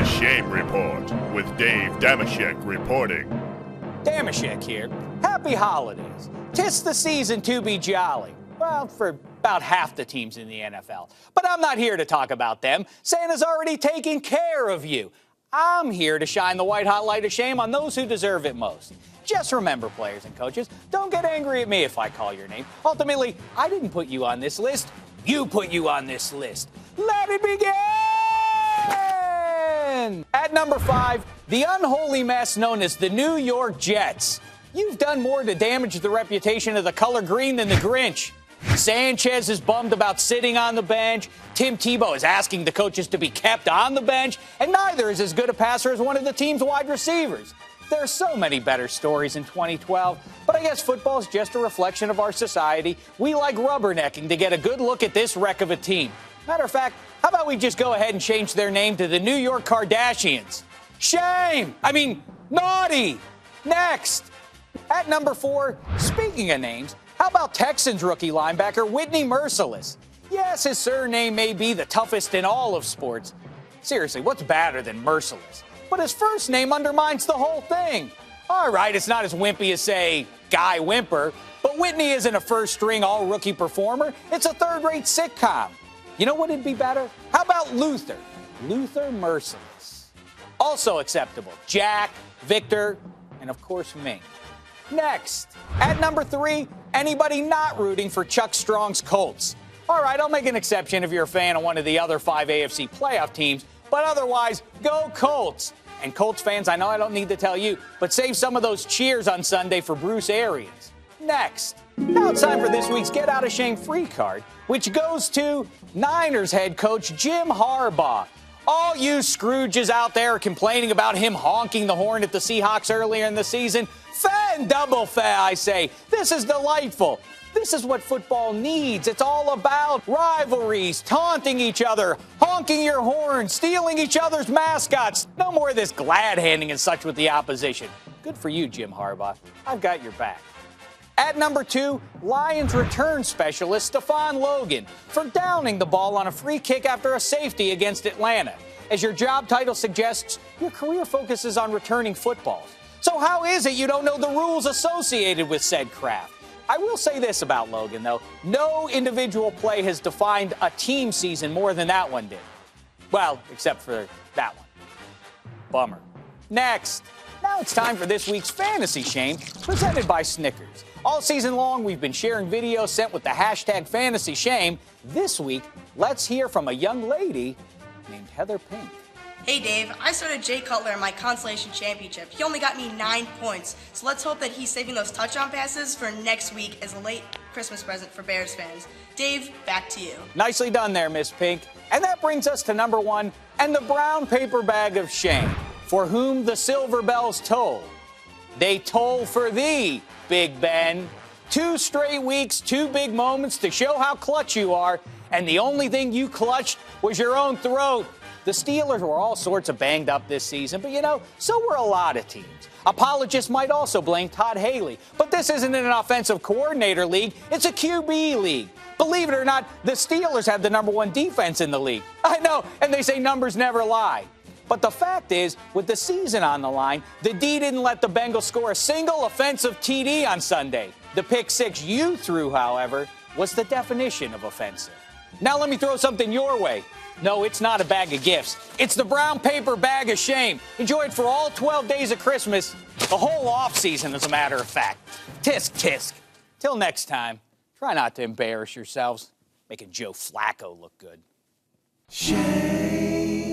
The Shame Report with Dave Damashek reporting. Damashek here. Happy holidays. 'Tis the season to be jolly. Well, for about half the teams in the NFL. But I'm not here to talk about them. Santa's already taking care of you. I'm here to shine the white hot light of shame on those who deserve it most. Just remember, players and coaches, don't get angry at me if I call your name. Ultimately, I didn't put you on this list. You put you on this list. Let it begin! At number 5, the unholy mess known as the New York Jets. You've done more to damage the reputation of the color green than the Grinch. Sanchez is bummed about sitting on the bench. Tim Tebow is asking the coaches to be kept on the bench. And neither is as good a passer as one of the team's wide receivers. There are so many better stories in 2012, but I guess football is just a reflection of our society. We like rubbernecking to get a good look at this wreck of a team. Matter of fact, how about we just go ahead and change their name to the New York Kardashians? Shame! I mean, naughty! Next! At number 4, speaking of names, how about Texans rookie linebacker Whitney Mercilus? Yes, his surname may be the toughest in all of sports. Seriously, what's badder than Mercilus? But his first name undermines the whole thing. All right, it's not as wimpy as, say, Guy Wimper, but Whitney isn't a first-string all-rookie performer. It's a third-rate sitcom. You know what would be better? How about Luther? Luther Mercilus. Also acceptable, Jack, Victor, and of course me. Next, at number 3, anybody not rooting for Chuck Strong's Colts. All right, I'll make an exception if you're a fan of one of the other 5 AFC playoff teams, but otherwise, go Colts. And Colts fans, I know I don't need to tell you, but save some of those cheers on Sunday for Bruce Arians. Next, now it's time for this week's Get Out of Shame free card, which goes to Niners head coach Jim Harbaugh. All you Scrooges out there complaining about him honking the horn at the Seahawks earlier in the season, fair and double fair, I say. This is delightful. This is what football needs. It's all about rivalries, taunting each other, honking your horn, stealing each other's mascots. No more of this glad-handing and such with the opposition. Good for you, Jim Harbaugh. I've got your back. At number 2, Lions return specialist Stephon Logan for downing the ball on a free kick after a safety against Atlanta. As your job title suggests, your career focuses on returning footballs. So how is it you don't know the rules associated with said craft? I will say this about Logan, though. No individual play has defined a team season more than that one did. Well, except for that one. Bummer. Next. Now it's time for this week's Fantasy Shame, presented by Snickers. All season long, we've been sharing videos sent with the hashtag Fantasy Shame. This week, let's hear from a young lady named Heather Pink. Hey Dave, I started Jay Cutler in my consolation championship. He only got me 9 points, so let's hope that he's saving those touchdown passes for next week as a late Christmas present for Bears fans. Dave, back to you. Nicely done there, Miss Pink. And that brings us to number 1 and the brown paper bag of shame. For whom the silver bells toll. They toll for thee, Big Ben. 2 straight weeks, 2 big moments to show how clutch you are, and the only thing you clutched was your own throat. The Steelers were all sorts of banged up this season, but so were a lot of teams. Apologists might also blame Todd Haley, but this isn't an offensive coordinator league, it's a QB league. Believe it or not, the Steelers have the number 1 defense in the league. I know, and they say numbers never lie. But the fact is, with the season on the line, the D didn't let the Bengals score a single offensive TD on Sunday. The pick 6 you threw, however, was the definition of offensive. Now let me throw something your way. No, it's not a bag of gifts. It's the brown paper bag of shame. Enjoy it for all 12 days of Christmas, the whole offseason, as a matter of fact. Tisk, tisk. Till next time, try not to embarrass yourselves, making Joe Flacco look good. Shame.